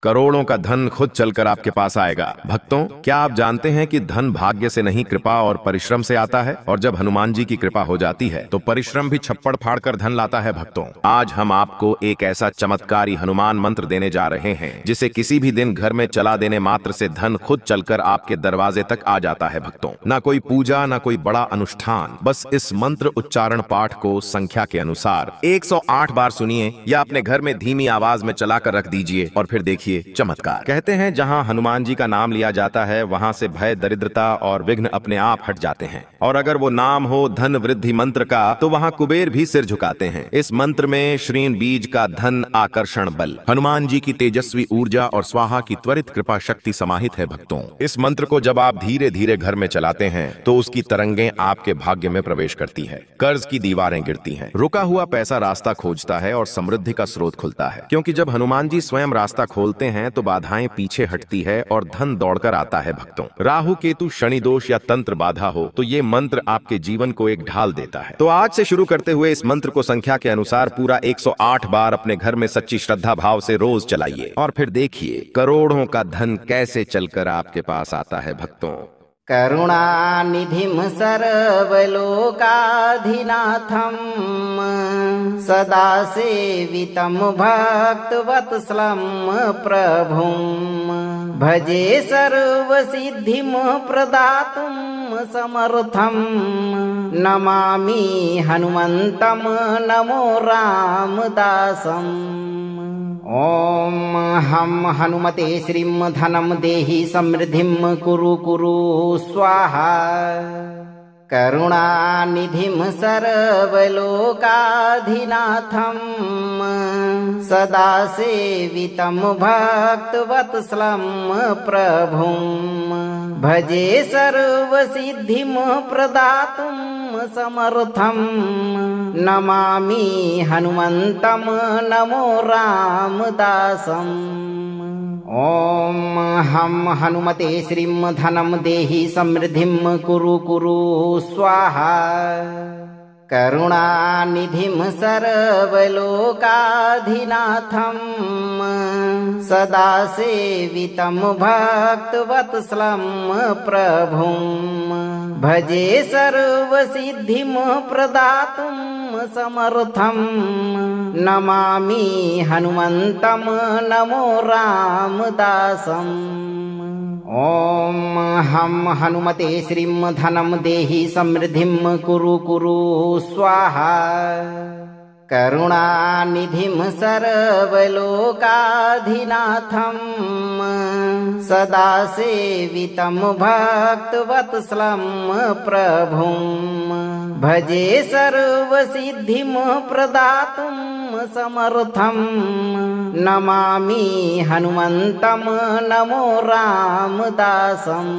करोड़ों का धन खुद चलकर आपके पास आएगा। भक्तों, क्या आप जानते हैं कि धन भाग्य से नहीं, कृपा और परिश्रम से आता है, और जब हनुमान जी की कृपा हो जाती है तो परिश्रम भी छप्पड़ फाड़कर धन लाता है। भक्तों, आज हम आपको एक ऐसा चमत्कारी हनुमान मंत्र देने जा रहे हैं जिसे किसी भी दिन घर में चला देने मात्र से धन खुद चलकर आपके दरवाजे तक आ जाता है। भक्तों, ना कोई पूजा, ना कोई बड़ा अनुष्ठान, बस इस मंत्र उच्चारण पाठ को संख्या के अनुसार 108 बार सुनिए या अपने घर में धीमी आवाज में चलाकर रख दीजिए और फिर देखिए चमत्कार। कहते हैं जहां हनुमान जी का नाम लिया जाता है वहां से भय, दरिद्रता और विघ्न अपने आप हट जाते हैं, और अगर वो नाम हो धन वृद्धि मंत्र का तो वहां कुबेर भी सिर झुकाते हैं। इस मंत्र में श्रीन बीज का धन आकर्षण बल, हनुमान जी की तेजस्वी ऊर्जा और स्वाहा की त्वरित कृपा शक्ति समाहित है। भक्तों, इस मंत्र को जब आप धीरे धीरे घर में चलाते हैं तो उसकी तरंगें आपके भाग्य में प्रवेश करती है, कर्ज की दीवारें गिरती हैं, रुका हुआ पैसा रास्ता खोजता है और समृद्धि का स्रोत खुलता है। क्योंकि जब हनुमान जी स्वयं रास्ता खोलते हैं तो बाधाएं पीछे हटती है और धन दौड़कर आता है। भक्तों, राहु केतु शनि दोष या तंत्र बाधा हो तो ये मंत्र आपके जीवन को एक ढाल देता है। तो आज से शुरू करते हुए इस मंत्र को संख्या के अनुसार पूरा 108 बार अपने घर में सच्ची श्रद्धा भाव से रोज चलाइए और फिर देखिए करोड़ों का धन कैसे चलकर आपके पास आता है। भक्तों, करुणानिधिं सर्वलोकाधिनाथं सदा सेवितं भक्तवत्सलं प्रभुं भजे सर्वसिद्धिं प्रदातुं समर्थं नमामि हनुमन्तं नमो रामदासम्। ओम हम हनुमते श्रीं धनं देहि समृद्धिं कुरु कुरु स्वाहा। करुणानिधिं सर्वलोकाधिनाथं सदा सेवितं भक्तवत्सलं प्रभुं भजे सर्वसिद्धिं प्रदातुं समर्थं नमामि हनुमन्तं नमो रामदासम्। ओम हम हनुमते श्रीं धनं देहि समृद्धिं कुरु कुरु स्वाहा। करुणानिधिं सर्वलोकाधिनाथं सदा सेवितं भक्तवत्सलं प्रभुं भजे सर्वसिद्धिं प्रदातुं समर्थं नमामि हनुमन्तं नमो रामदासम्। ओम हम हनुमते श्रीं धनं देहि समृद्धिं कुरु कुरु स्वाहा। करुणानिधिं सर्वलोकाधिनाथं सदा सेवितं भक्तवत्सलं प्रभुं भजे सर्वसिद्धिं प्रदातुं समर्थं नमामि हनुमन्तं नमो रामदासम्।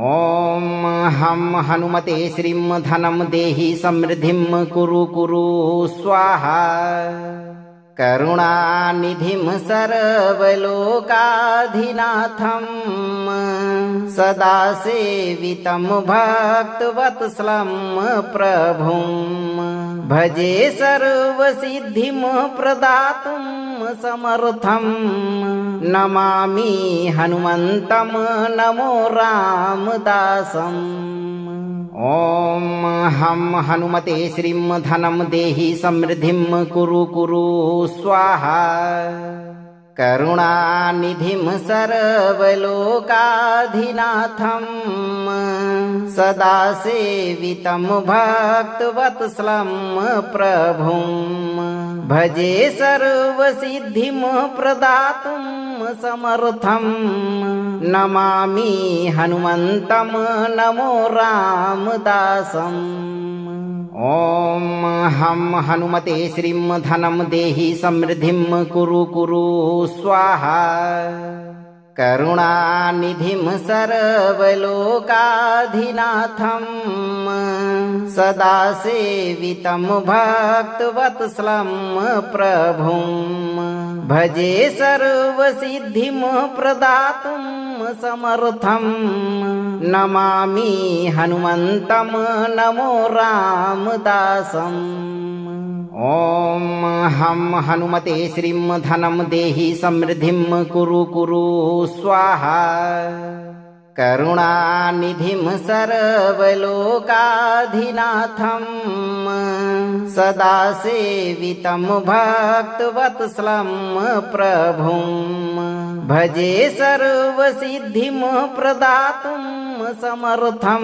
ओम हम हनुमते श्रीं धनं देहि समृद्धिं कुरु कुरु स्वाहा। करुणानिधिं सर्वलोकाधिनाथं सदा सेवितं भक्तवत्सलं प्रभुं भजे सर्वसिद्धिं प्रदातुं समर्थं नमामि हनुमन्तं नमो रामदासम्। ओम हम हनुमते श्रीं धनं देहि समृद्धिं कुरु कुरु स्वाहा। करुणानिधिं सर्वलोकाधिनाथं सदा सेवितं भक्तवत्सलं प्रभुं भजे सर्वसिद्धिं प्रदातुं समर्थं नमामि हनुमन्तं नमो रामदासम्। ओम हम हनुमते श्रीं धनं देहि समृद्धिं कुरु कुरु स्वाहा। करुणानिधिं सर्वलोकाधिनाथं सदा सेवितं भक्तवत्सलं प्रभुं भजे सर्वसिद्धिं प्रदातुं समर्थं नमामि हनुमन्तं नमो रामदासम्। ॐ हं हनुमते श्रीं धनं देहि समृद्धिं कुरु कुरु स्वाहा करुणानिधिं सर्वलोकाधिनाथं सदा सेवितं भक्तवत्सलं प्रभुं भजे सर्वसिद्धिं प्रदातुं समर्थं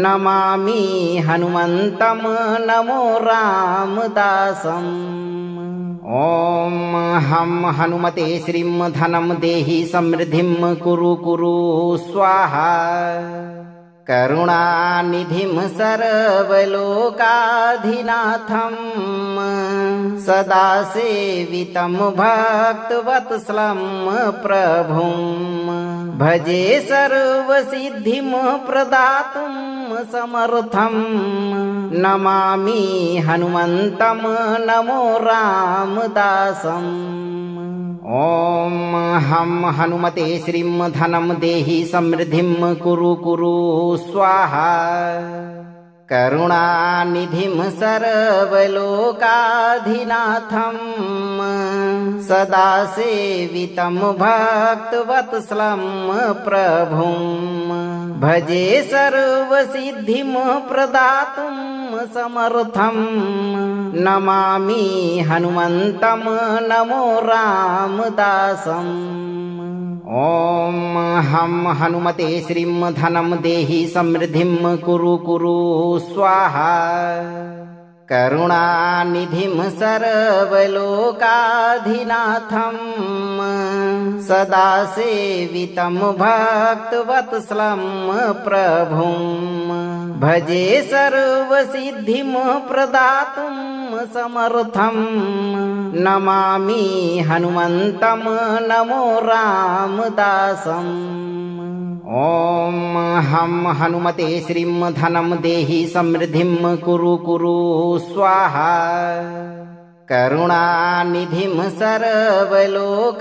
नमामि हनुमन्तं नमो रामदासम् ॐ हं हनुमते श्रीं धनं देहि समृद्धिं कुरु कुरु स्वाहा करुणानिधिं सर्वलोकाधिनाथं सदा सेवितं भक्तवत्सलं प्रभुं भजे सर्वसिद्धिं प्रदातुं समर्थं नमामि हनुमन्तं नमो रामदासम् ॐ हं हनुमते श्रीं धनं देहि समृद्धिं कुरु कुरु स्वाहा करुणानिधिं सर्वलोकाधिनाथं सदा सेवितं भक्तवत्सलं प्रभुं भजे सर्वसिद्धिं प्रदातुं समर्थं नमामि हनुमन्तं नमो रामदासम् ॐ हं हनुमते श्रीं धनं देहि समृद्धिं कुरु कुरु स्वाहा करुणानिधिं सर्वलोकाधिनाथं सदा सेवितं भक्तवत्सलं प्रभुं भजे सर्वसिद्धिं प्रदातुं समर्थं नमामि हनुमन्तं नमो रामदासम् ॐ हं हनुमते श्रीं धनं देहि समृद्धिं कुरु कुरु स्वाहा करुणानिधिं सर्वलोकाधिनाथं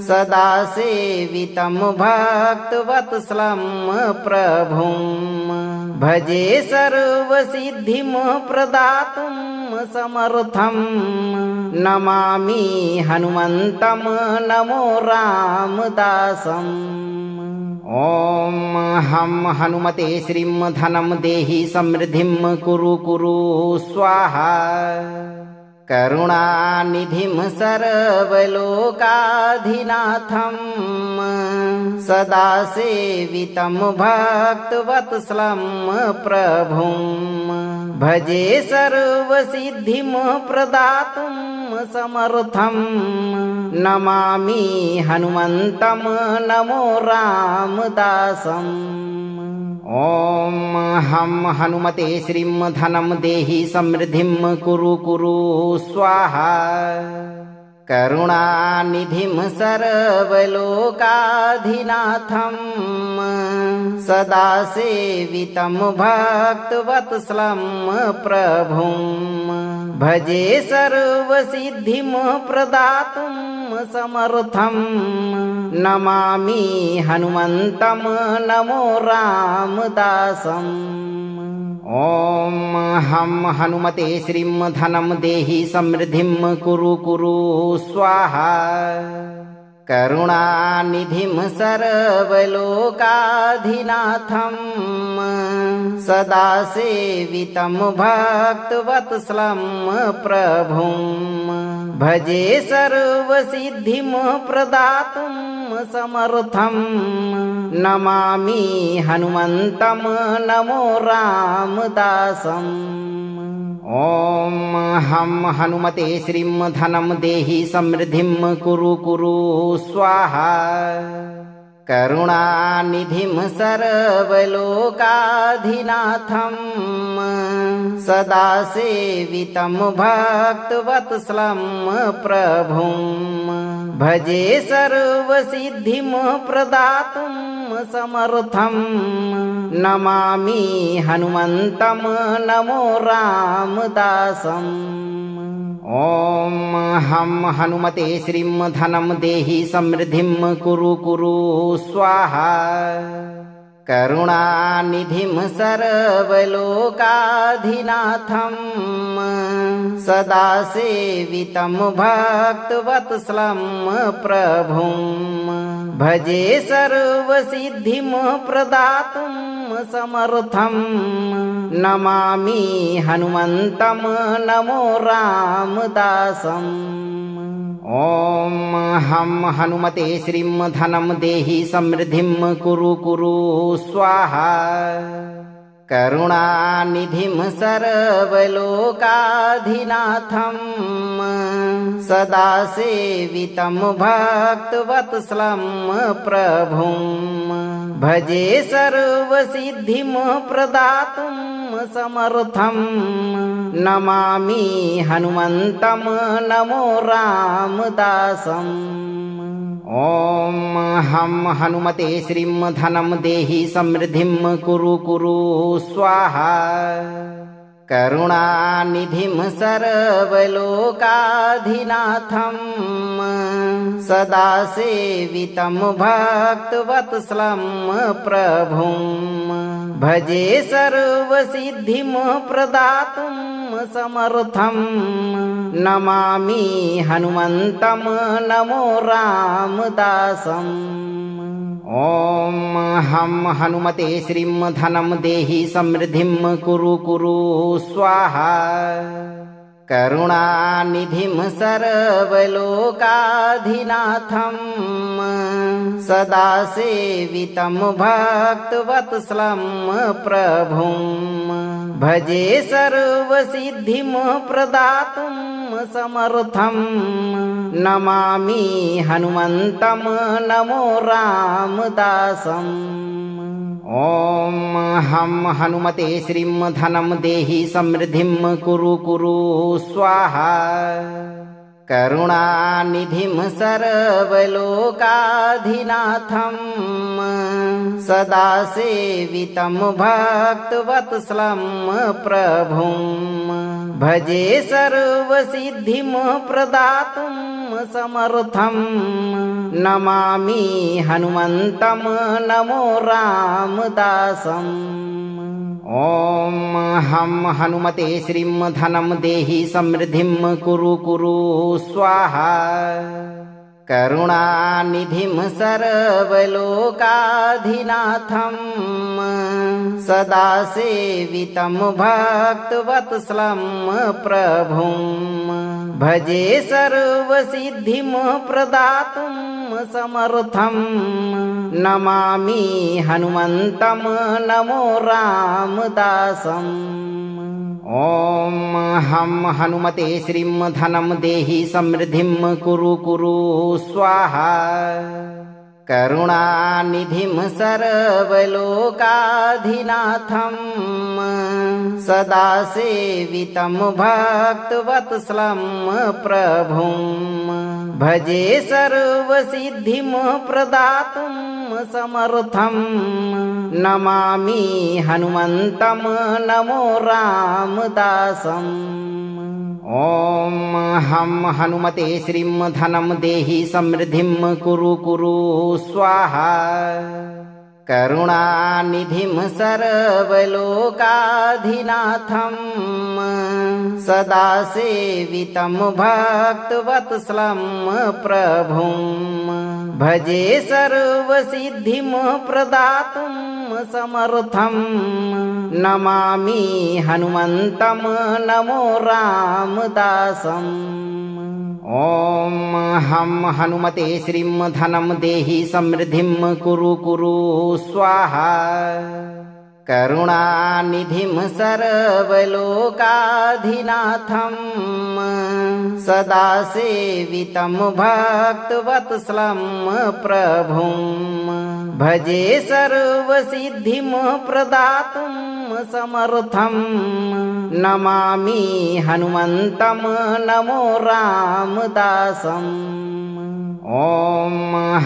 सदा सेवितं भक्तवत्सलं प्रभुं भजे सर्वसिद्धिं प्रदातुं समर्थं नमामि हनुमन्तं नमो रामदासम् ॐ हं हनुमते श्रीं धनं देहि समृद्धिं कुरु कुरु स्वाहा करुणानिधिं सर्वलोकाधिनाथं सदा सेवितं भक्तवत्सलं प्रभुं भजे सर्वसिद्धिं प्रदातुं समर्थं नमामि हनुमन्तं नमो रामदासम् ॐ हं हनुमते श्रीं धनं देहि समृद्धिं कुरु कुरु स्वाहा करुणानिधिं सर्वलोकाधिनाथं सदा सेवितं भक्तवत्सलं प्रभुं भजे सर्वसिद्धिं प्रदातुं समर्थं नमामि हनुमन्तं नमो रामदासम् ॐ हं हनुमते श्रीं धनं देहि समृद्धिं कुरु कुरु स्वाहा करुणानिधिं सर्वलोकाधिनाथं सदा सेवितं भक्तवत्सलं प्रभुं भजे सर्वसिद्धिं प्रदातुं समर्थं नमामि हनुमन्तं नमो रामदासम् ॐ हं हनुमते श्रीं धनं देहि समृद्धिं कुरु कुरु स्वाहा करुणानिधिं सर्वलोकाधिनाथं सदा सेवितं भक्तवत्सलं प्रभुं भजे सर्वसिद्धिं प्रदातुं समर्थं नमामि हनुमन्तं नमो रामदासम् ॐ हं हनुमते श्रीं धनं देहि समृद्धिं कुरु कुरु स्वाहा करुणानिधिं सर्वलोकाधिनाथं सदा सेवितं भक्तवत्सलं प्रभुं भजे सर्वसिद्धिं प्रदातुं समर्थं नमामि हनुमन्तं नमो रामदासम्। ॐ हं हनुमते श्रीं धनं देहि समृद्धिं कुरु कुरु स्वाहा। करुणानिधिं सर्वलोकाधिनाथं सदा सेवितं भक्तवत्सलं प्रभुं भजे सर्वसिद्धिं प्रदातुं समर्थं नमामि हनुमन्तं नमो रामदासम्। ॐ हं हनुमते श्रीं धनं देहि समृद्धिं कुरु कुरु स्वाहा। करुणानिधिं सर्वलोकाधिनाथं सदा सेवितं भक्तवत्सलं प्रभुं भजे सर्वसिद्धिं प्रदातुं समर्थं नमामि हनुमन्तं नमो रामदासम्। ॐ हं हनुमते श्रीं धनं देहि समृद्धिं कुरु कुरु स्वाहा। करुणानिधिं सर्वलोकाधिनाथं सदा सेवितं भक्तवत्सलं प्रभुं भजे सर्वसिद्धिं प्रदातुं समर्थं नमामि हनुमन्तं नमो रामदासम्। ॐ हं हनुमते श्रीं धनं देहि समृद्धिं कुरु कुरु स्वाहा। करुणानिधिं सर्वलोकाधिनाथं सदा सेवितं भक्तवत्सलं प्रभुं भजे सर्वसिद्धिं प्रदातुं समर्थं नमामि हनुमन्तं नमो रामदासम्। ॐ हं हनुमते श्रीं धनं देहि समृद्धिं कुरु कुरु स्वाहा। करुणानिधिं सर्वलोकाधिनाथं सदा सेवितं भक्तवत्सलं प्रभुं भजे सर्वसिद्धिं प्रदातुं समर्थं नमामि हनुमन्तं नमो रामदासम्। ॐ हं हनुमते श्रीं धनं देहि समृद्धिं कुरु कुरु स्वाहा। करुणानिधिं सर्वलोकाधिनाथं सदा सेवितं भक्तवत्सलं प्रभुं भजे सर्वसिद्धिं प्रदातुं समर्थं नमामि हनुमन्तं नमो रामदासम्। ॐ हं हनुमते श्रीं धनं देहि समृद्धिं कुरु कुरु स्वाहा। करुणानिधिं सर्वलोकाधिनाथं सदा सेवितं भक्तवत्सलं प्रभुं भजे सर्वसिद्धिं प्रदातुं समर्थं नमामि हनुमन्तं नमो रामदासम्। ॐ हं हनुमते श्रीं धनं देहि समृद्धिं कुरु कुरु स्वाहा। करुणानिधिं सर्वलोकाधिनाथं सदा सेवितं भक्तवत्सलं प्रभुं भजे सर्वसिद्धिं प्रदातुं समर्थं नमामि हनुमन्तं नमो रामदासम्। ॐ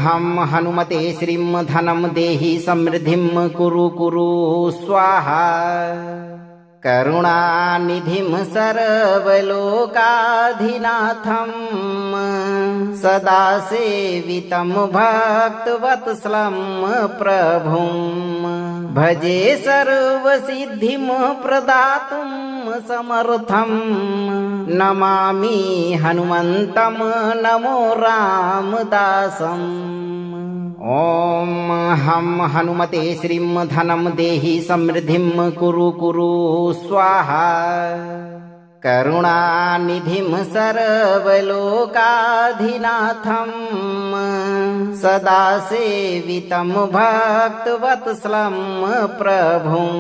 हं हनुमते श्रीं धनं देहि समृद्धिं कुरु कुरु स्वाहा। करुणानिधिं सर्वलोकाधिनाथं सदा सेवितं भक्तवत्सलं प्रभुं भजे सर्वसिद्धिं प्रदातुं समर्थं नमामि हनुमन्तं नमो रामदासम्। ॐ हं हनुमते श्रीं धनं देहि समृद्धिं कुरु कुरु स्वाहा करुणानिधिं सर्वलोकाधिनाथं सदा सेवितं भक्तवत्सलं प्रभुं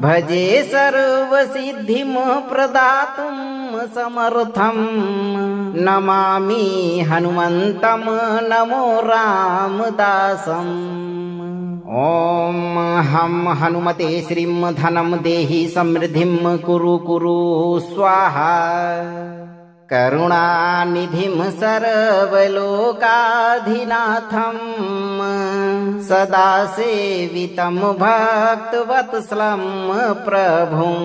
भजे सर्वसिद्धिं प्रदातुं समर्थं नमामि हनुमन्तं नमो रामदासम्। ॐ हं हनुमते श्रीं धनं देहि समृद्धिं कुरु कुरु स्वाहा करुणानिधिं सर्वलोकाधिनाथं सदा सेवितं भक्तवत्सलं प्रभुं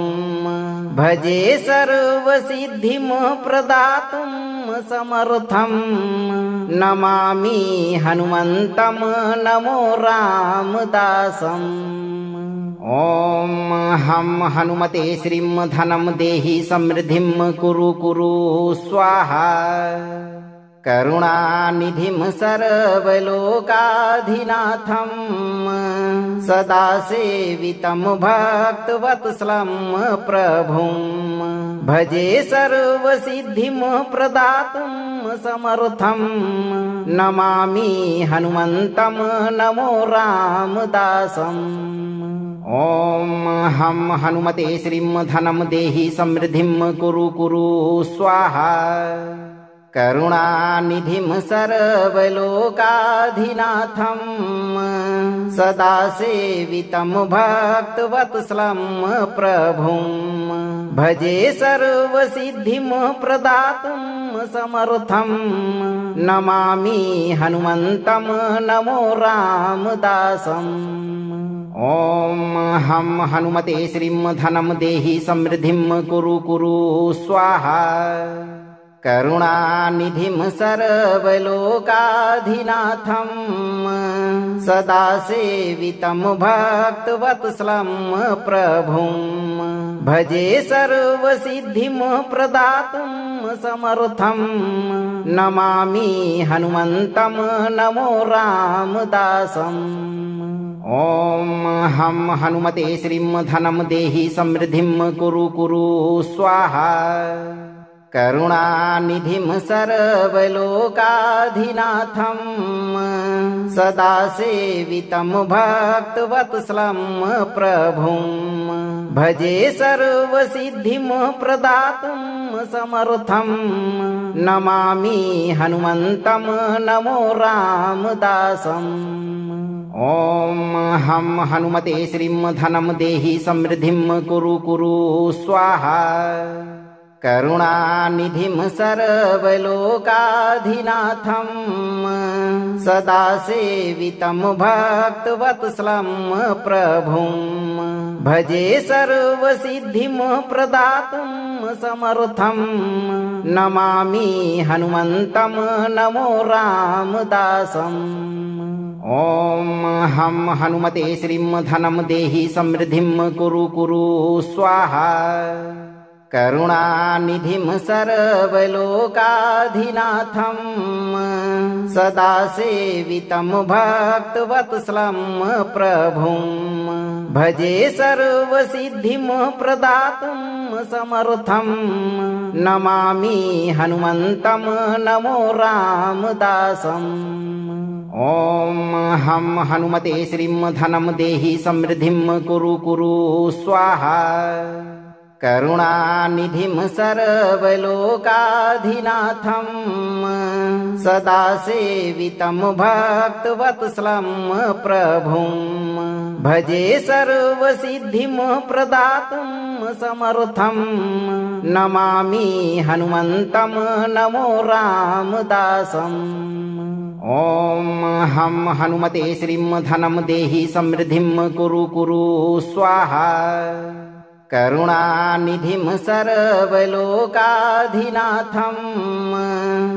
भजे सर्वसिद्धिं प्रदातुं समर्थं नमामि हनुमन्तं नमो रामदासम्। ॐ हं हनुमते श्रीं धनं देहि समृद्धिं कुरु कुरु स्वाहा करुणानिधिं सर्वलोकाधिनाथं सदा सेवितं भक्तवत्सलं प्रभुं भजे सर्वसिद्धिं प्रदातुं समर्थं नमामि हनुमन्तं नमो रामदासम्। ॐ हं हनुमते श्रीं धनं देहि समृद्धिं कुरु कुरु स्वाहा करुणानिधिं सर्वलोकाधिनाथं सदा सेवितं भक्तवत्सलं प्रभुं भजे सर्वसिद्धिं प्रदातुं समर्थं नमामि हनुमन्तं नमो रामदासम्। ॐ हं हनुमते श्रीं धनं देहि समृद्धिं कुरु कुरु स्वाहा करुणानिधिं सर्वलोकाधिनाथं सदा सेवितं भक्तवत्सलं प्रभुं भजे सर्वसिद्धिं प्रदातुं समर्थं नमामि हनुमन्तं नमो रामदासम्। ॐ हं हनुमते श्रीं धनं देहि समृद्धिं कुरु कुरु स्वाहा करुणानिधिं सर्वलोकाधिनाथं सदा सेवितं भक्तवत्सलं प्रभुं भजे सर्वसिद्धिं प्रदातुं समर्थं नमामि हनुमन्तं नमो रामदासम्। ॐ हं हनुमते श्रीं धनं देहि समृद्धिं कुरु कुरु स्वाहा करुणानिधिं सर्वलोकाधिनाथं सदा सेवितं भक्तवत्सलं प्रभुं भजे सर्वसिद्धिं प्रदातुं समर्थं नमामि हनुमन्तं नमो रामदासम्। ॐ हं हनुमते श्रीं धनं देहि समृद्धिं कुरु कुरु स्वाहा करुणानिधिं सर्वलोकाधिनाथं सदा सेवितं भक्तवत्सलं प्रभुं भजे सर्वसिद्धिं प्रदातुं समर्थं नमामि हनुमन्तं नमो रामदासम्। ॐ हं हनुमते श्रीं धनं देहि समृद्धिं कुरु कुरु स्वाहा करुणानिधिं सर्वलोकाधिनाथं सदा सेवितं भक्तवत्सलं प्रभुं भजे सर्वसिद्धिं प्रदातुं समर्थं नमामि हनुमन्तं नमो रामदासम्। ॐ हं हनुमते श्रीं धनं देहि समृद्धिं कुरु कुरु स्वाहा करुणानिधिं सर्वलोकाधिनाथं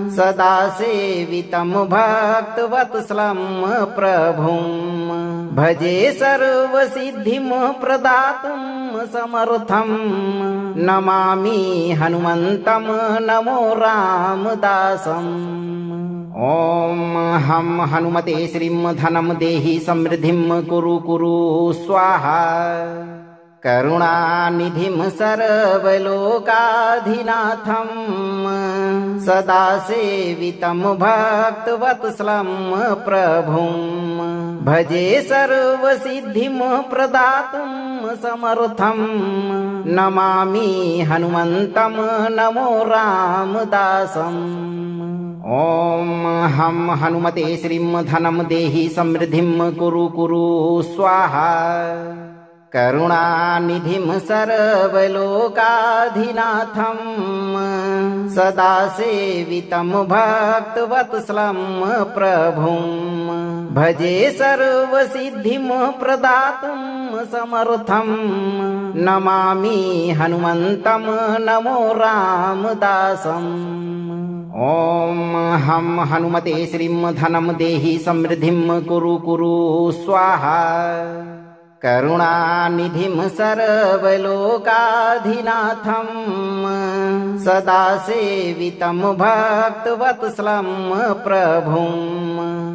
सदा सेवितं भक्तवत्सलं प्रभुं भजे सर्वसिद्धिं प्रदातुं समर्थं नमामि हनुमन्तं नमो रामदासम्। ॐ हं हनुमते श्रीं धनं देहि समृद्धिं कुरु कुरु स्वाहा। करुणानिधिं सर्वलोकाधिनाथं सदा सेवितं भक्तवत्सलं प्रभुं भजे सर्वसिद्धिं प्रदातुं समर्थं नमामि हनुमन्तं नमो रामदासम्। ॐ हं हनुमते श्रीं धनं देहि समृद्धिं कुरु कुरु स्वाहा। करुणानिधिं सर्वलोकाधिनाथं सदा सेवितं भक्तवत्सलं प्रभुं भजे सर्वसिद्धिं प्रदातुं समर्थं नमामि हनुमन्तं नमो रामदासम्। ॐ हं हनुमते श्रीं धनं देहि समृद्धिं कुरु कुरु स्वाहा। करुणानिधिं सर्वलोकाधिनाथं सदा सेवितं भक्तवत्सलं प्रभुं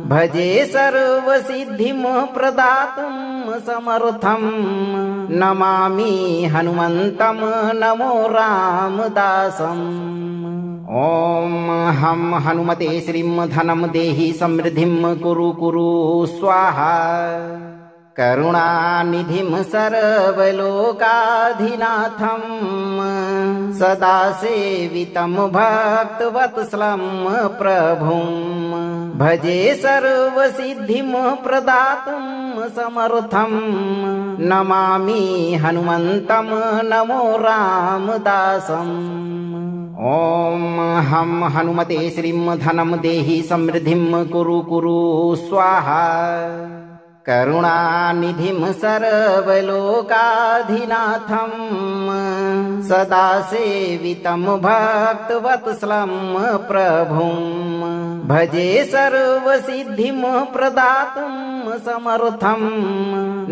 भजे सर्वसिद्धिं प्रदातुं समर्थं नमामि हनुमन्तं नमो रामदासम्। ॐ हं हनुमते श्रीं धनं देहि समृद्धिं कुरु कुरु स्वाहा। करुणानिधिं सर्वलोकाधिनाथं सदा सेवितं भक्तवत्सलं प्रभुं भजे सर्वसिद्धिं प्रदातुं समर्थं नमामि हनुमन्तं नमो रामदासम्। ॐ हं हनुमते श्रीं धनं देहि समृद्धिं कुरु कुरु स्वाहा। करुणानिधिं सर्वलोकाधिनाथं सदा सेवितं भक्तवत्सलं प्रभुं भजे सर्वसिद्धिं प्रदातुं समर्थं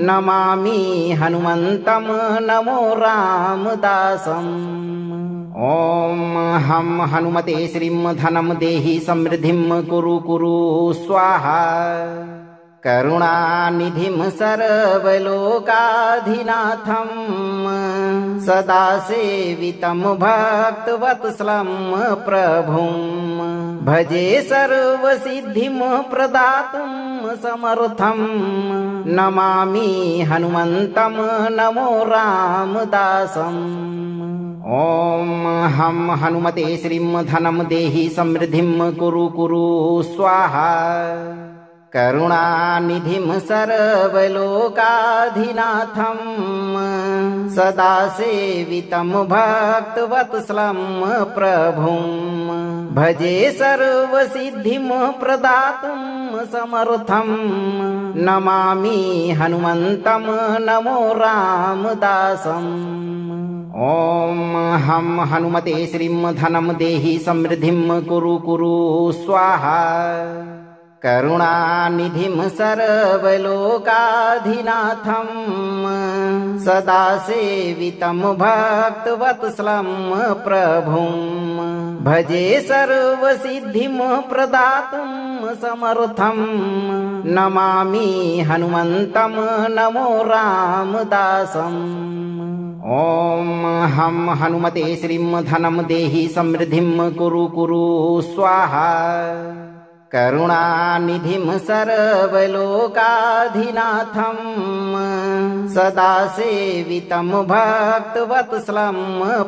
नमामि हनुमन्तं नमो रामदासम्। ॐ हं हनुमते श्रीं धनं देहि समृद्धिं कुरु कुरु स्वाहा। करुणानिधिं सर्वलोकाधिनाथं सदा सेवितं भक्तवत्सलं प्रभुं भजे सर्वसिद्धिं प्रदातुं समर्थं नमामि हनुमन्तं नमो रामदासम्। ॐ हं हनुमते श्रीं धनं देहि समृद्धिं कुरु कुरु स्वाहा। करुणानिधिं सर्वलोकाधिनाथं सदा सेवितं भक्तवत्सलं प्रभुं भजे सर्वसिद्धिं प्रदातुं समर्थं नमामि हनुमन्तं नमो रामदासम्। ॐ हं हनुमते श्रीं धनं देहि समृद्धिं कुरु कुरु स्वाहा। करुणानिधिं सर्वलोकाधिनाथं सदा सेवितं भक्तवत्सलं प्रभुं भजे सर्वसिद्धिं प्रदातुं समर्थं नमामि हनुमन्तं नमो रामदासम्। ॐ हं हनुमते श्रीं धनं देहि समृद्धिं कुरु कुरु स्वाहा। करुणानिधिं सर्वलोकाधिनाथं सदा सेवितं भक्तवत्सलं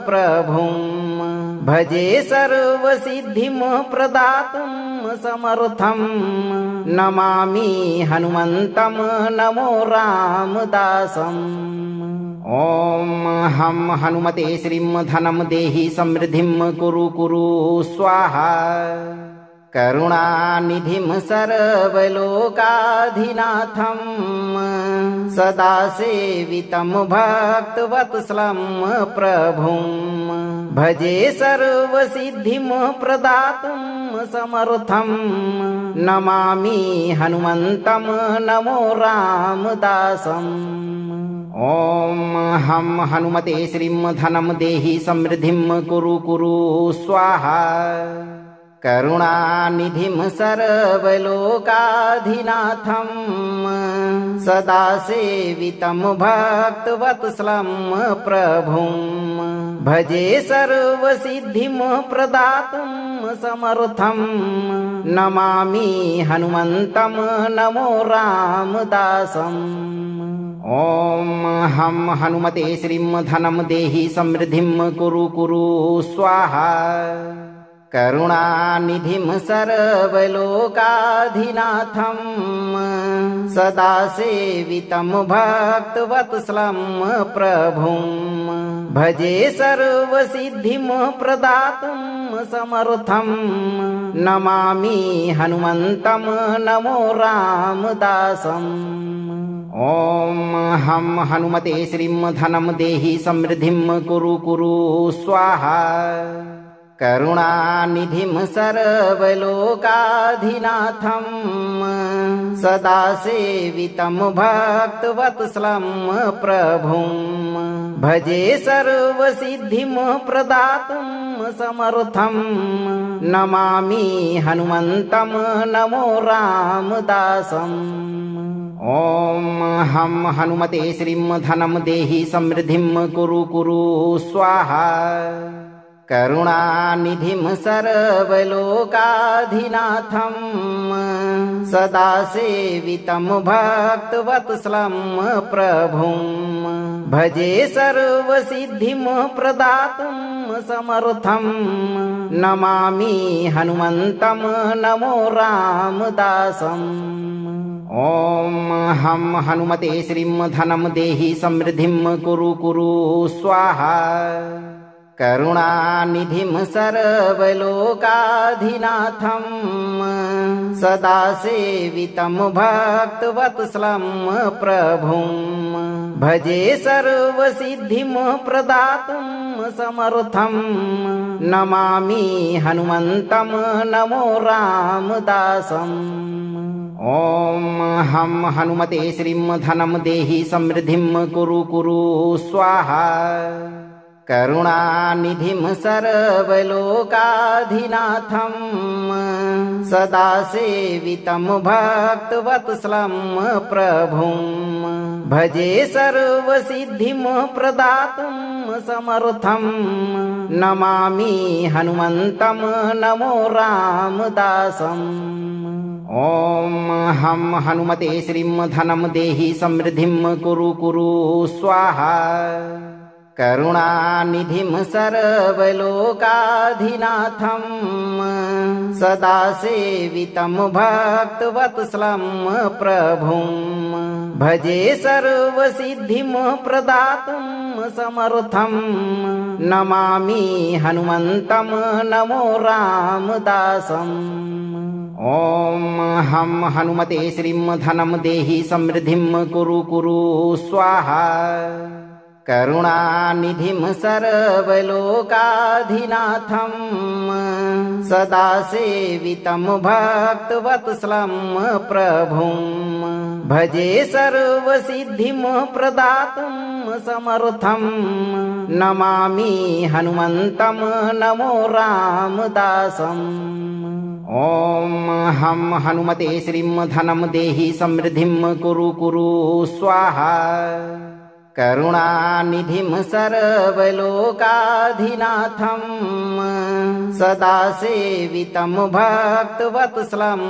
प्रभुं भजे सर्वसिद्धिं प्रदातुं समर्थं नमामि हनुमन्तं नमो रामदासम्। ॐ हं हनुमते श्रीं धनं देहि समृद्धिं कुरु कुरु स्वाहा। करुणानिधिं सर्वलोकाधिनाथं सदा सेवितं भक्तवत्सलं प्रभुं भजे सर्वसिद्धिं प्रदातुं समर्थं नमामि हनुमन्तं नमो रामदासम्। ॐ हं हनुमते श्रीं धनं देहि समृद्धिं कुरु कुरु स्वाहा। करुणानिधिं सर्वलोकाधिनाथं सदा सेवितं भक्तवत्सलं प्रभुं भजे सर्वसिद्धिं प्रदातुं समर्थं नमामि हनुमन्तं नमो रामदासम्। ॐ हं हनुमते श्रीं धनं देहि समृद्धिं कुरु कुरु स्वाहा। करुणानिधिं सर्वलोकाधिनाथं सदा सेवितं भक्तवत्सलं प्रभुं भजे सर्वसिद्धिं प्रदातुं समर्थं नमामि हनुमन्तं नमो रामदासम्। ॐ हं हनुमते श्रीं धनं देहि समृद्धिं कुरु कुरु स्वाहा। करुणानिधिं सर्वलोकाधिनाथं सदा सेवितं भक्तवत्सलं प्रभुं भजे सर्वसिद्धिं प्रदातुं समर्थं नमामि हनुमन्तं नमो रामदासम्। ॐ हं हनुमते श्रीं धनं देहि समृद्धिं कुरु कुरु स्वाहा। करुणानिधिं सर्वलोकाधिनाथं सदा सेवितं भक्तवत्सलं प्रभुं भजे सर्वसिद्धिं प्रदातुं समर्थं नमामि हनुमन्तं नमो रामदासम्। ॐ हं हनुमते श्रीं धनं देहि समृद्धिं कुरु कुरु स्वाहा। करुणानिधिं सर्वलोकाधिनाथं सदा सेवितं भक्तवत्सलं प्रभुं भजे सर्वसिद्धिं प्रदातुं समर्थं नमामि हनुमन्तं नमो रामदासम्। ॐ हं हनुमते श्रीं धनं देहि समृद्धिं कुरु कुरु स्वाहा। करुणानिधिं सर्वलोकाधिनाथं सदा सेवितं भक्तवत्सलं प्रभुं भजे सर्वसिद्धिं प्रदातुं समर्थं नमामि हनुमन्तं नमो रामदासम्। ॐ हं हनुमते श्रीं धनं देहि समृद्धिं कुरु कुरु स्वाहा। करुणानिधिं सर्वलोकाधिनाथं सदा सेवितं भक्तवत्सलं प्रभुं भजे सर्वसिद्धिं प्रदातुं समर्थं नमामि हनुमन्तं नमो रामदासम्। ॐ हं हनुमते श्रीं धनं देहि समृद्धिं कुरु कुरु स्वाहा। करुणानिधिं सर्वलोकाधिनाथं सदा सेवितं भक्तवत्सलं प्रभुं भजे सर्वसिद्धिं प्रदातुं समर्थं नमामि हनुमन्तं नमो रामदासम्। ॐ हं हनुमते श्रीं धनं देहि समृद्धिं कुरु कुरु स्वाहा। करुणानिधिं सर्वलोकाधिनाथं सदा सेवितं भक्तवत्सलं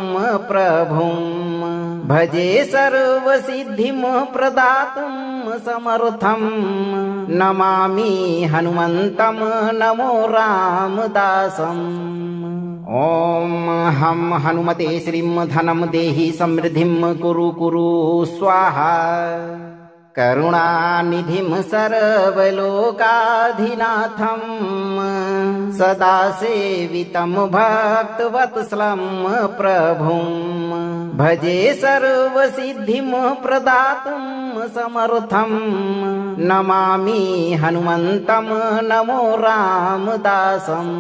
प्रभुं भजे सर्वसिद्धिं प्रदातुं समर्थं नमामि हनुमन्तं नमो रामदासम्। ॐ हं हनुमते श्रीं धनं देहि समृद्धिं कुरु कुरु स्वाहा। करुणानिधिं सर्वलोकाधिनाथं सदा सेवितं भक्तवत्सलं प्रभुं भजे सर्वसिद्धिं प्रदातुं समर्थं नमामि हनुमन्तं नमो रामदासम्।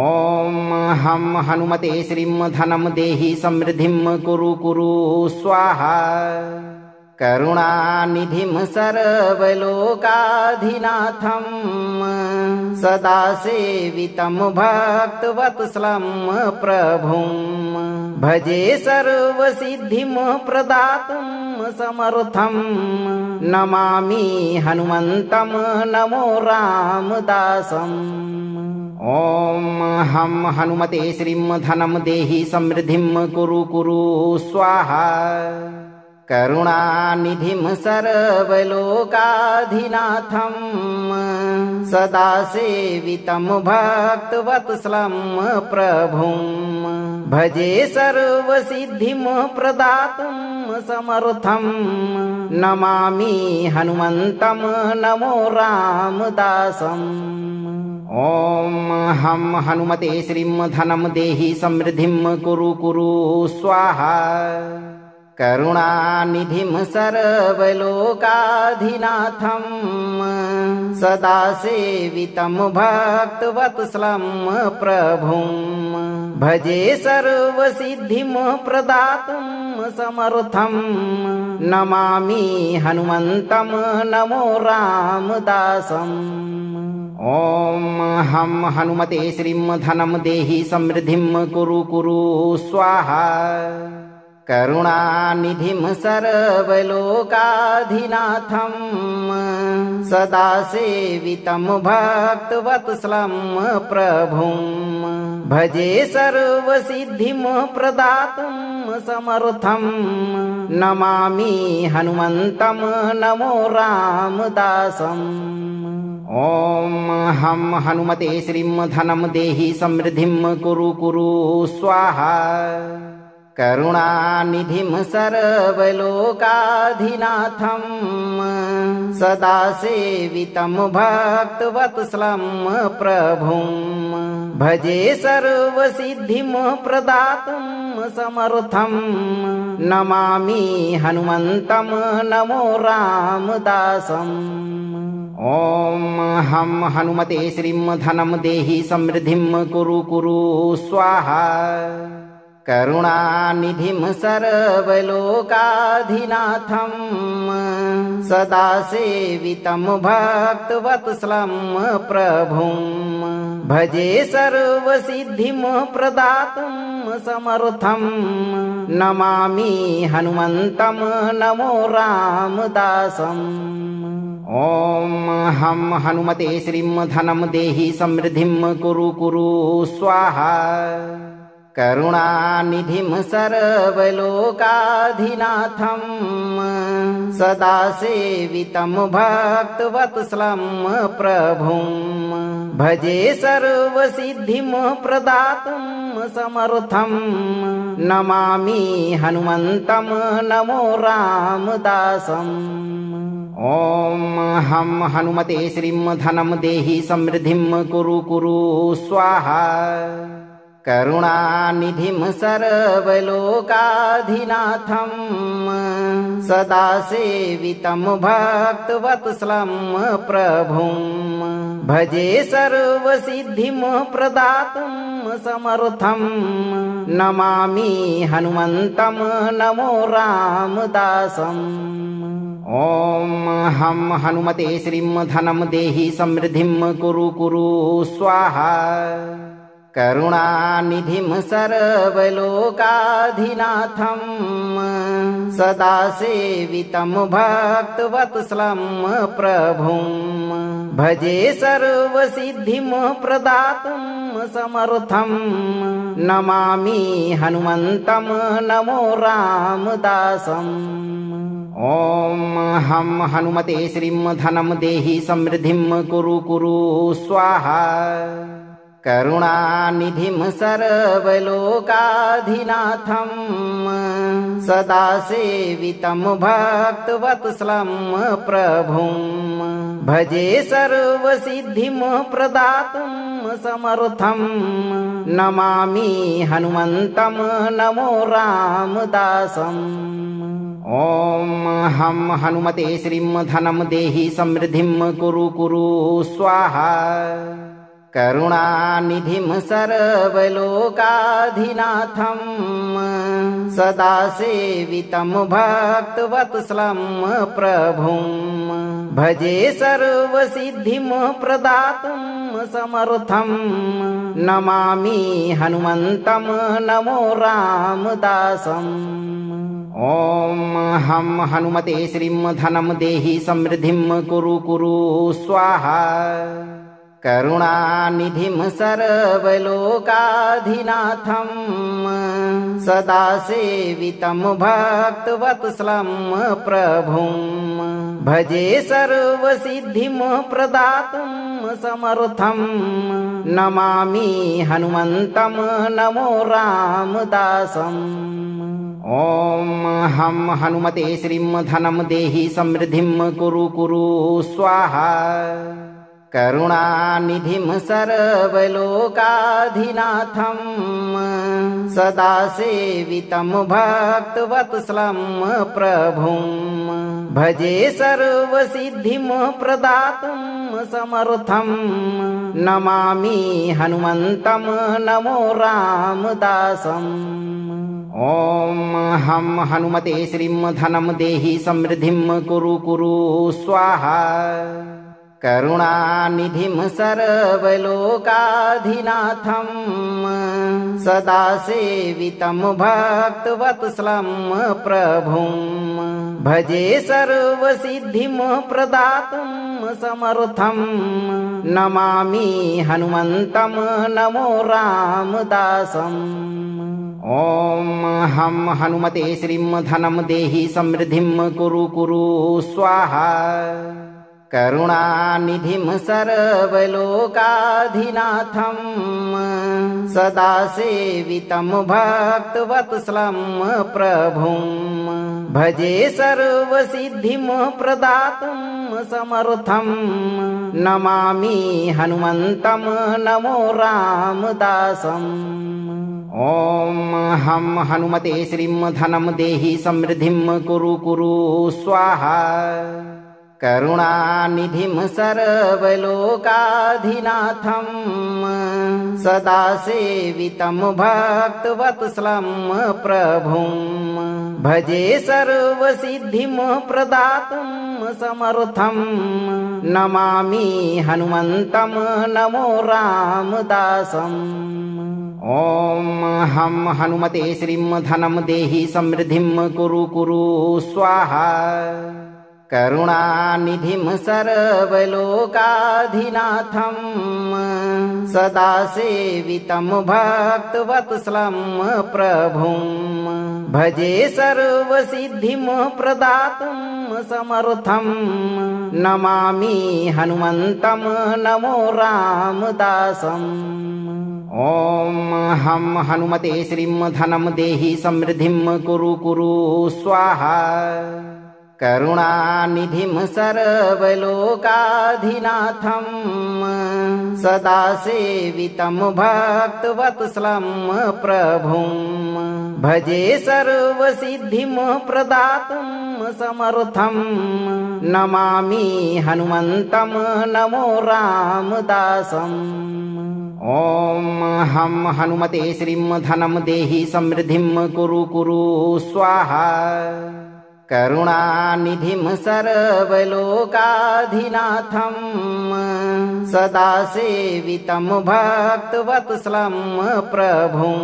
ॐ हं हनुमते श्रीं धनं देहि समृद्धिं कुरु कुरु स्वाहा। करुणानिधिं सर्वलोकाधिनाथं सदा सेवितं भक्तवत्सलं प्रभुं भजे सर्वसिद्धिं प्रदातुं समर्थं नमामि हनुमन्तं नमो रामदासम्। ॐ हं हनुमते श्रीं धनं देहि समृद्धिं कुरु कुरु स्वाहा। करुणानिधिं सर्वलोकाधिनाथं सदा सेवितं भक्तवत्सलं प्रभुं भजे सर्वसिद्धिं प्रदातुं समर्थं नमामि हनुमन्तं नमो रामदासम्। ॐ हं हनुमते श्रीं धनं देहि समृद्धिं कुरु कुरु स्वाहा। करुणानिधिं सर्वलोकाधिनाथं सदा सेवितं भक्तवत्सलं प्रभुं भजे सर्वसिद्धिं प्रदातुं समर्थं नमामि हनुमन्तं नमो रामदासम्। ॐ हं हनुमते श्रीं धनं देहि समृद्धिं कुरु कुरु स्वाहा। करुणानिधिं सर्वलोकाधिनाथं सदा सेवितं भक्तवत्सलं प्रभुं भजे सर्वसिद्धिं प्रदातुं समर्थं नमामि हनुमन्तं नमो रामदासम्। ॐ हं हनुमते श्रीं धनं देहि समृद्धिं कुरु कुरु स्वाहा। करुणानिधिं सर्वलोकाधिनाथं सदा सेवितं भक्तवत्सलं प्रभुं भजे सर्वसिद्धिं प्रदातुं समर्थं नमामि हनुमन्तं नमो रामदासम्। ॐ हं हनुमते श्रीं धनं देहि समृद्धिं कुरु कुरु स्वाहा। करुणानिधिं सर्वलोकाधिनाथं सदा सेवितं भक्तवत्सलं प्रभुं भजे सर्वसिद्धिं प्रदातुं समर्थं नमामि हनुमन्तं नमो रामदासम्। ॐ हं हनुमते श्रीं धनं देहि समृद्धिं कुरु कुरु स्वाहा। करुणानिधिं सर्वलोकाधिनाथं सदा सेवितं भक्तवत्सलं प्रभुं भजे सर्वसिद्धिं प्रदातुं समर्थं नमामि हनुमन्तं नमो रामदासम्। ॐ हं हनुमते श्रीं धनं देहि समृद्धिं कुरु कुरु स्वाहा। करुणानिधिं सर्वलोकाधिनाथं सदा सेवितं भक्तवत्सलं प्रभुं भजे सर्वसिद्धिं प्रदातुं समर्थं नमामि हनुमन्तं नमो रामदासम्। ॐ हं हनुमते श्रीं धनं देहि समृद्धिं कुरु कुरु स्वाहा। करुणानिधिं सर्वलोकाधिनाथं सदा सेवितं भक्तवत्सलं प्रभुं भजे सर्वसिद्धिं प्रदातुं समर्थं नमामि हनुमन्तं नमो रामदासम्। ॐ हं हनुमते श्रीं धनं देहि समृद्धिं कुरु कुरु स्वाहा। करुणानिधिं सर्वलोकाधिनाथं सदा सेवितं भक्तवत्सलं प्रभुं भजे सर्वसिद्धिं प्रदातुं समर्थं नमामि हनुमन्तं नमो रामदासम्। ॐ हं हनुमते श्रीं धनं देहि समृद्धिं कुरु कुरु स्वाहा। करुणानिधिं सर्वलोकाधिनाथं सदा सेवितं भक्तवत्सलं प्रभुं भजे सर्वसिद्धिं प्रदातुं समर्थं नमामि हनुमन्तं नमो रामदासम्। ॐ हं हनुमते श्रीं धनं देहि समृद्धिं कुरु कुरु स्वाहा। करुणानिधिं सर्वलोकाधिनाथं सदा सेवितं भक्तवत्सलं प्रभुं भजे सर्वसिद्धिं प्रदातुं समर्थं नमामि हनुमन्तं नमो रामदासम्। ॐ हं हनुमते श्रीं धनं देहि समृद्धिं कुरु कुरु स्वाहा। करुणानिधिं सर्वलोकाधिनाथं सदा सेवितं भक्तवत्सलं प्रभुं भजे सर्वसिद्धिं प्रदातुं समर्थं नमामि हनुमन्तं नमो रामदासम्। ॐ हं हनुमते श्रीं धनं देहि समृद्धिं कुरु कुरु स्वाहा। करुणानिधिं सर्वलोकाधिनाथं सदा सेवितं भक्तवत्सलं प्रभुं भजे सर्वसिद्धिं प्रदातुं समर्थं नमामि हनुमन्तं नमो रामदासम्। ॐ हं हनुमते श्रीं धनं देहि समृद्धिं कुरु कुरु स्वाहा। करुणानिधिं सर्वलोकाधिनाथं सदा सेवितं भक्तवत्सलं प्रभुं भजे सर्वसिद्धिं प्रदातुं समर्थं नमामि हनुमन्तं नमो रामदासम्। ॐ हं हनुमते श्रीं धनं देहि समृद्धिं कुरु कुरु स्वाहा। करुणानिधिं सर्वलोकाधिनाथं सदा सेवितं भक्तवत्सलं प्रभुं भजे सर्वसिद्धिं प्रदातुं समर्थं नमामि हनुमन्तं नमो रामदासम्। ॐ हं हनुमते श्रीं धनं देहि समृद्धिं कुरु कुरु स्वाहा। करुणानिधिं सर्वलोकाधिनाथं सदा सेवितं भक्तवत्सलं प्रभुं भजे सर्वसिद्धिं प्रदातुं समर्थं नमामि हनुमन्तं नमो रामदासम्। ॐ हं हनुमते श्रीं धनं देहि समृद्धिं कुरु कुरु स्वाहा। करुणानिधिं सर्वलोकाधिनाथं सदा सेवितं भक्तवत्सलं प्रभुं भजे सर्वसिद्धिं प्रदातुं समर्थं नमामि हनुमन्तं नमो रामदासम्। ॐ हं हनुमते श्रीं धनं देहि समृद्धिं कुरु कुरु स्वाहा। करुणानिधिं सर्वलोकाधिनाथं सदा सेवितं भक्तवत्सलं प्रभुं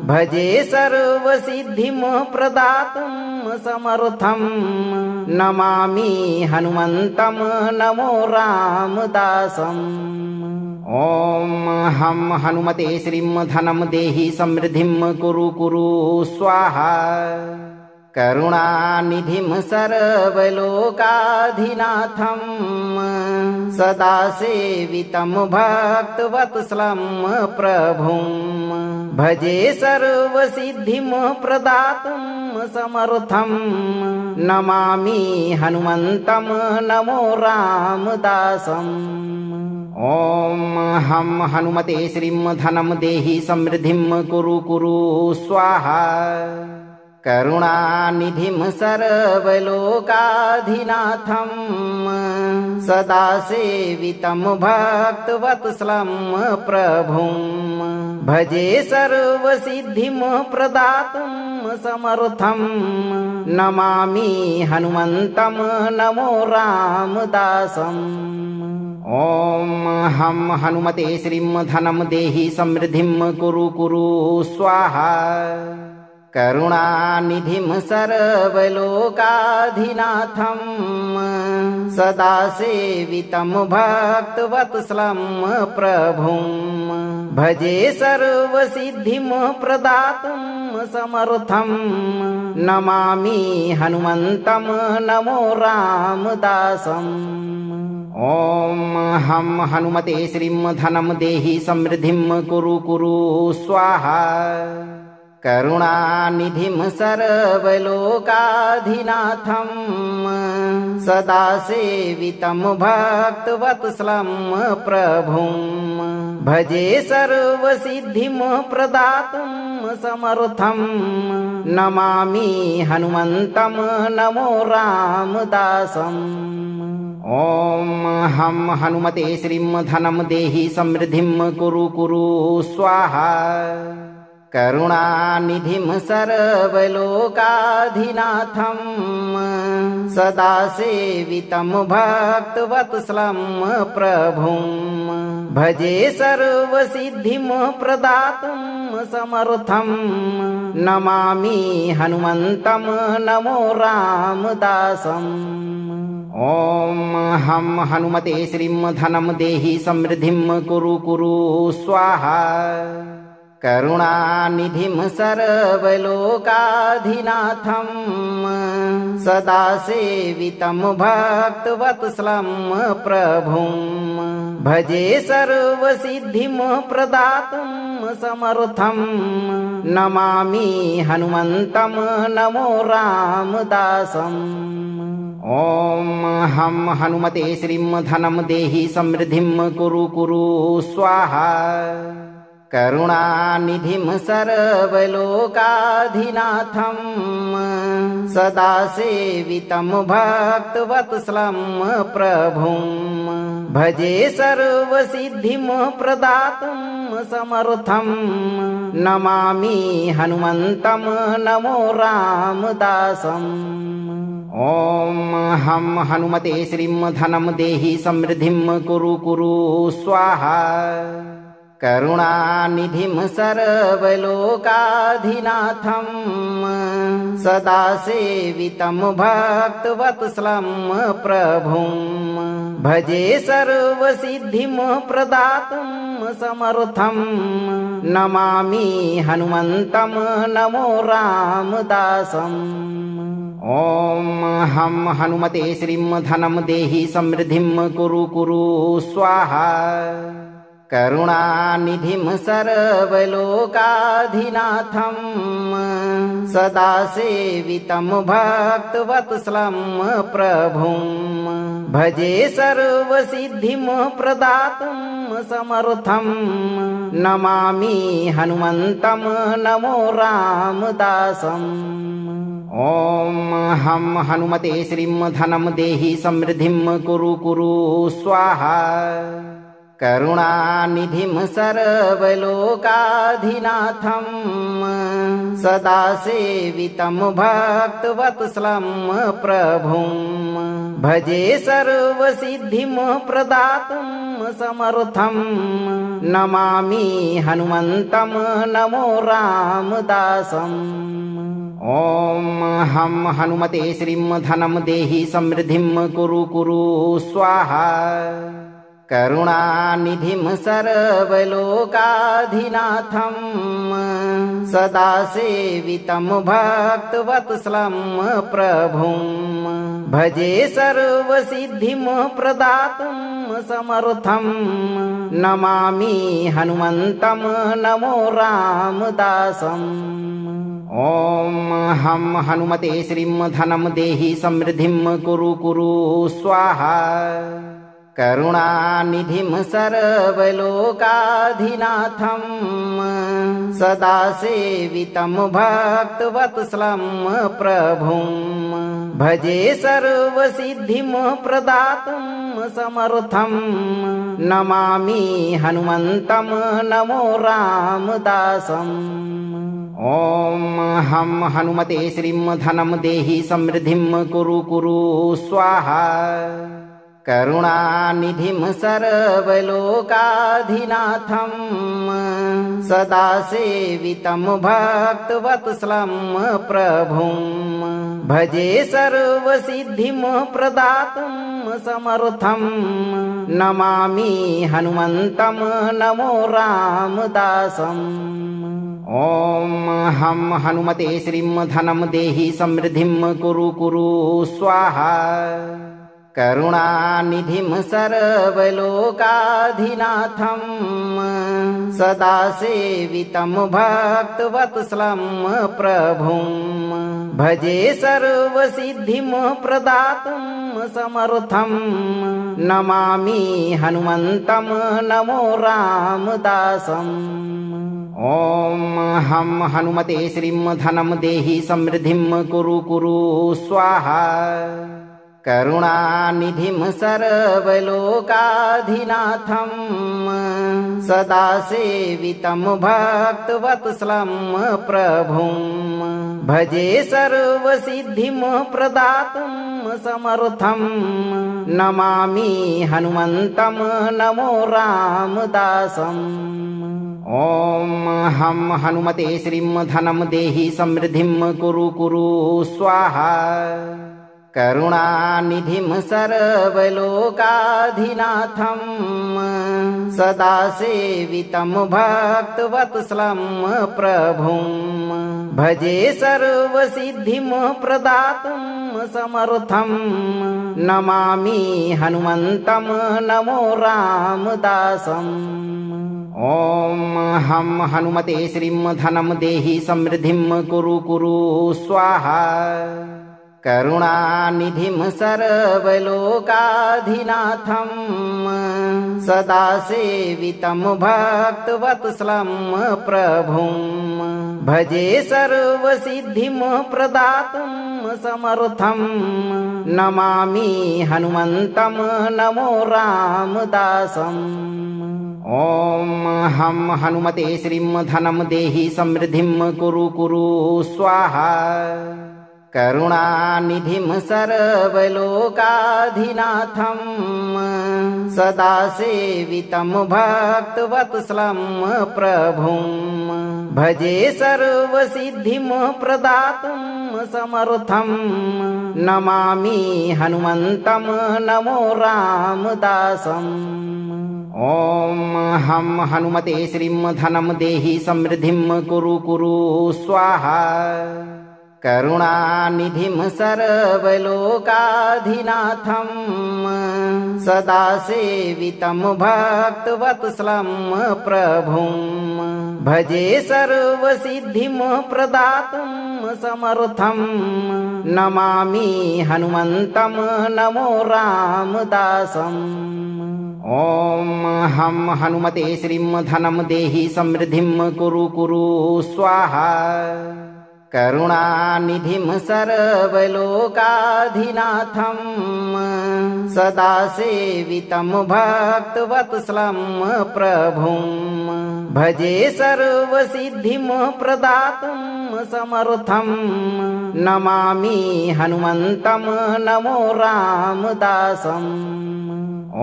भजे सर्वसिद्धिं प्रदातुं समर्थं नमामि हनुमन्तं नमो रामदासम्। ॐ हं हनुमते श्रीं धनं देहि समृद्धिं कुरु कुरु स्वाहा। करुणानिधिं सर्वलोकाधिनाथं सदा सेवितं भक्तवत्सलं प्रभुं भजे सर्वसिद्धिं प्रदातुं समर्थं नमामि हनुमन्तं नमो रामदासम्। ॐ हं हनुमते श्रीं धनं देहि समृद्धिं कुरु कुरु स्वाहा। करुणानिधिं सर्वलोकाधिनाथं सदा सेवितं भक्तवत्सलं प्रभुं भजे सर्वसिद्धिं प्रदातुं समर्थं नमामि हनुमन्तं नमो रामदासम्। ॐ हं हनुमते श्रीं धनं देहि समृद्धिं कुरु कुरु स्वाहा। करुणानिधिं सर्वलोकाधिनाथं सदा सेवितं भक्तवत्सलं प्रभुं भजे सर्वसिद्धिं प्रदातुं समर्थं नमामि हनुमन्तं नमो रामदासम्। ॐ हं हनुमते श्रीं धनं देहि समृद्धिं कुरु कुरु स्वाहा। करुणानिधिं सर्वलोकाधिनाथं सदा सेवितं भक्तवत्सलं प्रभुं भजे सर्वसिद्धिं प्रदातुं समर्थं नमामि हनुमन्तं नमो रामदासम्। ॐ हं हनुमते श्रीं धनं देहि समृद्धिं कुरु कुरु स्वाहा। करुणानिधिं सर्वलोकाधिनाथं सदा सेवितं भक्तवत्सलं प्रभुं भजे सर्वसिद्धिं प्रदातुं समर्थं नमामि हनुमन्तं नमो रामदासम्। ॐ हं हनुमते श्रीं धनं देहि समृद्धिं कुरु कुरु स्वाहा। करुणानिधिं सर्वलोकाधिनाथं सदा सेवितं भक्तवत्सलं प्रभुं भजे सर्वसिद्धिं प्रदातुं समर्थं नमामि हनुमन्तं नमो रामदासम्। ॐ हं हनुमते श्रीं धनं देहि समृद्धिं कुरु कुरु स्वाहा। करुणानिधिं सर्वलोकाधिनाथं सदा सेवितं भक्तवत्सलं प्रभुं भजे सर्वसिद्धिं प्रदातुं समर्थं नमामि हनुमन्तं नमो रामदासम्। ॐ हं हनुमते श्रीं धनं देहि समृद्धिं कुरु कुरु स्वाहा। करुणानिधिं सर्वलोकाधिनाथं सदा सेवितं भक्तवत्सलं प्रभुं भजे सर्वसिद्धिं प्रदातुं समर्थं नमामि हनुमन्तं नमो रामदासम्। ॐ हं हनुमते श्रीं धनं देहि समृद्धिं कुरु कुरु स्वाहा। करुणानिधिं सर्वलोकाधिनाथं सदा सेवितं भक्तवत्सलं प्रभुं भजे सर्वसिद्धिं प्रदातुं समर्थं नमामि हनुमन्तं नमो रामदासम्। ॐ हं हनुमते श्रीं धनं देहि समृद्धिं कुरु कुरु स्वाहा। करुणानिधिं सर्वलोकाधिनाथं सदा सेवितं भक्तवत्सलं प्रभुं भजे सर्वसिद्धिं प्रदातुं समर्थं नमामि हनुमन्तं नमो रामदासम्। ॐ हं हनुमते श्रीं धनं देहि समृद्धिं कुरु कुरु स्वाहा। करुणानिधिं सर्वलोकाधिनाथं सदा सेवितं भक्तवत्सलं प्रभुं भजे सर्वसिद्धिं प्रदातुं समर्थं नमामि हनुमन्तं नमो रामदासम्। ॐ हं हनुमते श्रीं धनं देहि समृद्धिं कुरु कुरु स्वाहा। करुणानिधिं सर्वलोकाधिनाथं सदा सेवितं भक्तवत्सलं प्रभुं भजे सर्वसिद्धिं प्रदातुं समर्थं नमामि हनुमन्तं नमो रामदासम्। ॐ हं हनुमते श्रीं धनं देहि समृद्धिं कुरु कुरु स्वाहा। करुणानिधिं सर्वलोकाधिनाथं सदा सेवितं भक्तवत्सलं प्रभुं भजे सर्वसिद्धिं प्रदातुं समर्थं नमामि हनुमन्तं नमो रामदासम्। ॐ हं हनुमते श्रीं धनं देहि समृद्धिं कुरु कुरु स्वाहा। करुणानिधिं सर्वलोकाधिनाथं सदा सेवितं भक्तवत्सलं प्रभुं भजे सर्वसिद्धिं प्रदातुं समर्थं नमामि हनुमन्तं नमो रामदासम्। ॐ हं हनुमते श्रीं धनं देहि समृद्धिं कुरु कुरु स्वाहा। करुणानिधिं सर्वलोकाधिनाथं सदा सेवितं भक्तवत्सलं प्रभुं भजे सर्वसिद्धिं प्रदातुं समर्थं नमामि हनुमन्तं नमो रामदासम्। ॐ हं हनुमते श्रीं धनं देहि समृद्धिं कुरु कुरु स्वाहा। करुणानिधिं सर्वलोकाधिनाथं सदा सेवितं भक्तवत्सलं प्रभुं भजे सर्वसिद्धिं प्रदातुं समर्थं नमामि हनुमन्तं नमो रामदासम्। ॐ हं हनुमते श्रीं धनं देहि समृद्धिं कुरु कुरु स्वाहा। करुणानिधिं सर्वलोकाधिनाथं सदा सेवितं भक्तवत्सलं प्रभुं भजे सर्वसिद्धिं प्रदातुं समर्थं नमामि हनुमन्तं नमो रामदासम्। ॐ हं हनुमते श्रीं धनं देहि समृद्धिं कुरु कुरु स्वाहा। करुणानिधिं सर्वलोकाधिनाथं सदा सेवितं भक्तवत्सलं प्रभुं भजे सर्वसिद्धिं प्रदातुं समर्थं नमामि हनुमन्तं नमो रामदासम्। ॐ हं हनुमते श्रीं धनं देहि समृद्धिं कुरु कुरु स्वाहा। करुणानिधिं सर्वलोकाधिनाथं सदा सेवितं भक्तवत्सलं प्रभुं भजे सर्वसिद्धिं प्रदातुं समर्थं नमामि हनुमन्तं नमो रामदासम्। ॐ हं हनुमते श्रीं धनं देहि समृद्धिं कुरु कुरु स्वाहा। करुणानिधिं सर्वलोकाधिनाथं सदा सेवितं भक्तवत्सलं प्रभुं भजे सर्वसिद्धिं प्रदातुं समर्थं नमामि हनुमन्तं नमो रामदासम्। ॐ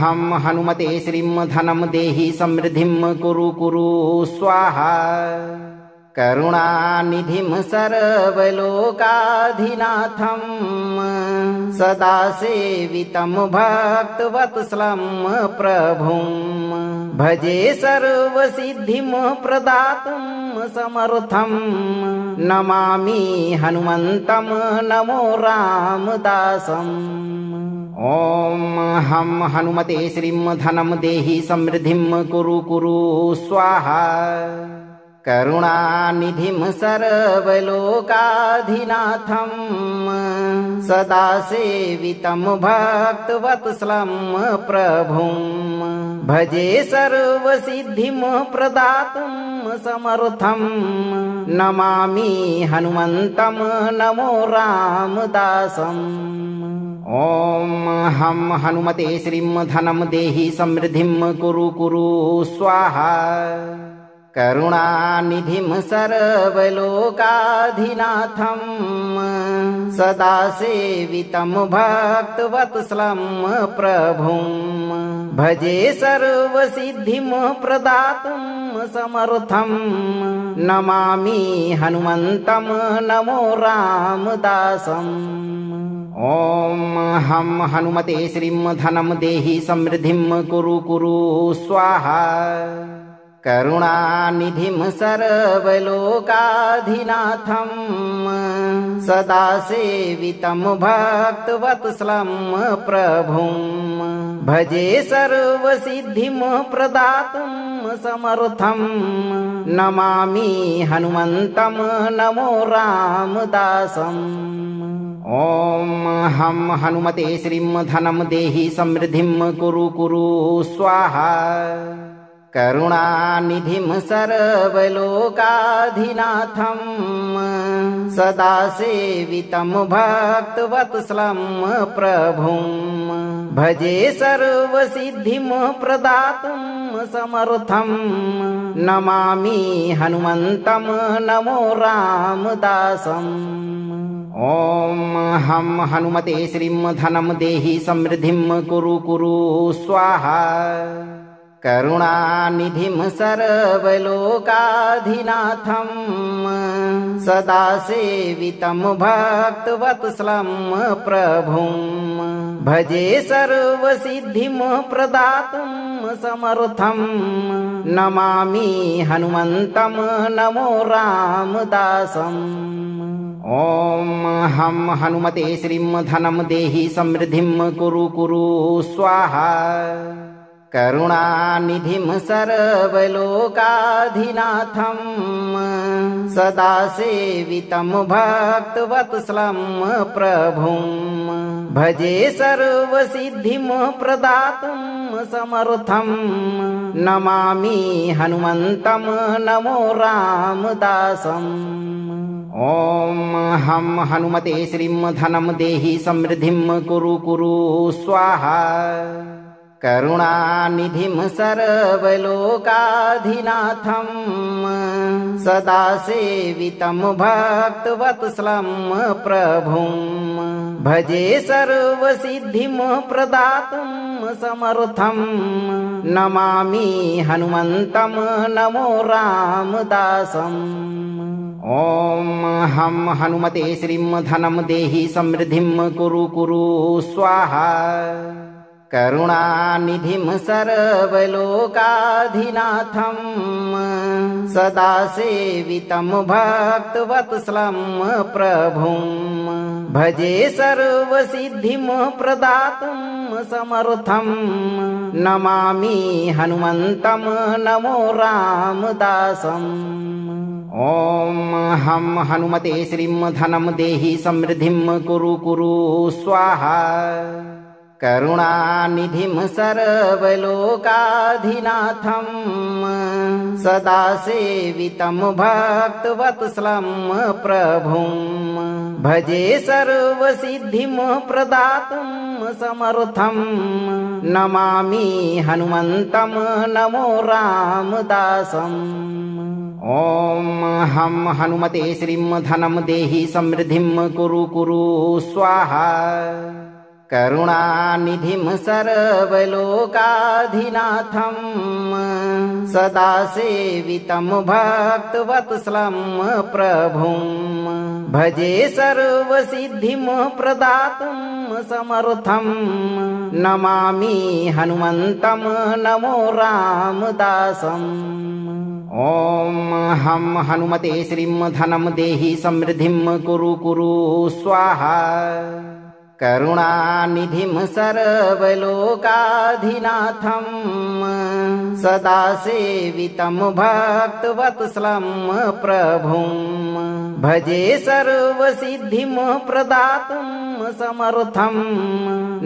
हं हनुमते श्रीं धनं देहि समृद्धिं कुरु कुरु स्वाहा। करुणानिधिं सर्वलोकाधिनाथं सदा सेवितं भक्तवत्सलं प्रभुं भजे सर्वसिद्धिं प्रदातुं समर्थं नमामि हनुमन्तं नमो रामदासम्। ॐ हं हनुमते श्रीं धनं देहि समृद्धिं कुरु कुरु स्वाहा। करुणानिधिं सर्वलोकाधिनाथं सदा सेवितं भक्तवत्सलं प्रभुं भजे सर्वसिद्धिं प्रदातुं समर्थं नमामि हनुमन्तं नमो रामदासम्। ॐ हं हनुमते श्रीं धनं देहि समृद्धिं कुरु कुरु स्वाहा। करुणानिधिं सर्वलोकाधिनाथं सदा सेवितं भक्तवत्सलं प्रभुं भजे सर्वसिद्धिं प्रदातुं समर्थं नमामि हनुमन्तं नमो रामदासम्। ॐ हं हनुमते श्रीं धनं देहि समृद्धिं कुरु कुरु स्वाहा। करुणानिधिं सर्वलोकाधिनाथं सदा सेवितं भक्तवत्सलं प्रभुं भजे सर्वसिद्धिं प्रदातुं समर्थं नमामि हनुमन्तं नमो रामदासम्। ॐ हं हनुमते श्रीं धनं देहि समृद्धिं कुरु कुरु स्वाहा। करुणानिधिं सर्वलोकाधिनाथं सदा सेवितं भक्तवत्सलं प्रभुं भजे सर्वसिद्धिं प्रदातुं समर्थं नमामि हनुमन्तं नमो रामदासम्। ॐ हं हनुमते श्रीं धनं देहि समृद्धिं कुरु कुरु स्वाहा। करुणानिधिं सर्वलोकाधिनाथं सदा सेवितं भक्तवत्सलं प्रभुं भजे सर्वसिद्धिं प्रदातुं समर्थं नमामि हनुमन्तं नमो रामदासम्। ॐ हं हनुमते श्रीं धनं देहि समृद्धिं कुरु कुरु स्वाहा। करुणानिधिं सर्वलोकाधिनाथं सदा सेवितं भक्तवत्सलं प्रभुं भजे सर्वसिद्धिं प्रदातुं समर्थं नमामि हनुमन्तं नमो रामदासम्। ॐ हं हनुमते श्रीं धनं देहि समृद्धिं कुरु कुरु स्वाहा। करुणानिधिं सर्वलोकाधिनाथं सदा सेवितं भक्तवत्सलं प्रभुं भजे सर्वसिद्धिं प्रदातुं समर्थं नमामि हनुमन्तं नमो रामदासम्। ॐ हं हनुमते श्रीं धनं देहि समृद्धिं कुरु कुरु स्वाहा। करुणानिधिं सर्वलोकाधिनाथं सदा सेवितं भक्तवत्सलं प्रभुं भजे सर्वसिद्धिं प्रदातुं समर्थं नमामि हनुमन्तं नमो रामदासम्। ॐ हं हनुमते श्रीं धनं देहि समृद्धिं कुरु कुरु स्वाहा। करुणानिधिं सर्वलोकाधिनाथं सदा सेवितं भक्तवत्सलं प्रभुं भजे सर्वसिद्धिं प्रदातुं समर्थं नमामि हनुमन्तं नमो रामदासम्। ॐ हं हनुमते श्रीं धनं देहि समृद्धिं कुरु कुरु स्वाहा। करुणानिधिं सर्वलोकाधिनाथं सदा सेवितं भक्तवत्सलं प्रभुं भजे सर्वसिद्धिं प्रदातुं समर्थं नमामि हनुमन्तं नमो रामदासम्। ॐ हम हनुमते श्रीं धनं देहि समृद्धिं कुरु कुरु स्वाहा। करुणानिधिं सर्वलोकाधिनाथं सदा सेवितं भक्तवत्सलं प्रभुं भजे सर्वसिद्धिं प्रदातुं समर्थं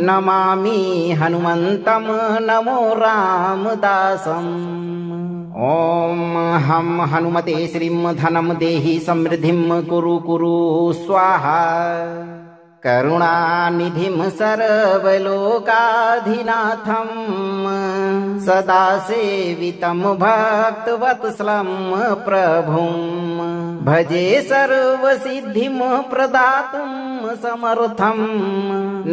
नमामि हनुमन्तं नमो रामदासम्। ॐ हम हनुमते श्रीं धनं देहि समृद्धिं कुरु कुरु स्वाहा। करुणानिधिं सर्वलोकाधिनाथं सदा सेवितं भक्तवत्सलं प्रभुं भजे सर्वसिद्धिं प्रदातुं समर्थं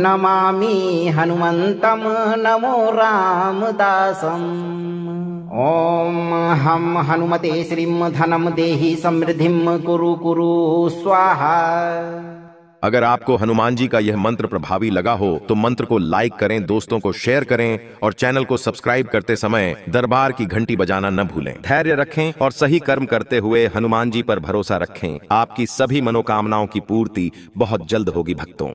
नमामि हनुमन्तं नमो रामदासम्। ॐ हम हनुमते श्रीं धनं देहि समृद्धिं कुरु कुरु स्वाहा। अगर आपको हनुमान जी का यह मंत्र प्रभावी लगा हो तो मंत्र को लाइक करें, दोस्तों को शेयर करें और चैनल को सब्सक्राइब करते समय दरबार की घंटी बजाना न भूलें। धैर्य रखें और सही कर्म करते हुए हनुमान जी पर भरोसा रखें। आपकी सभी मनोकामनाओं की पूर्ति बहुत जल्द होगी भक्तों।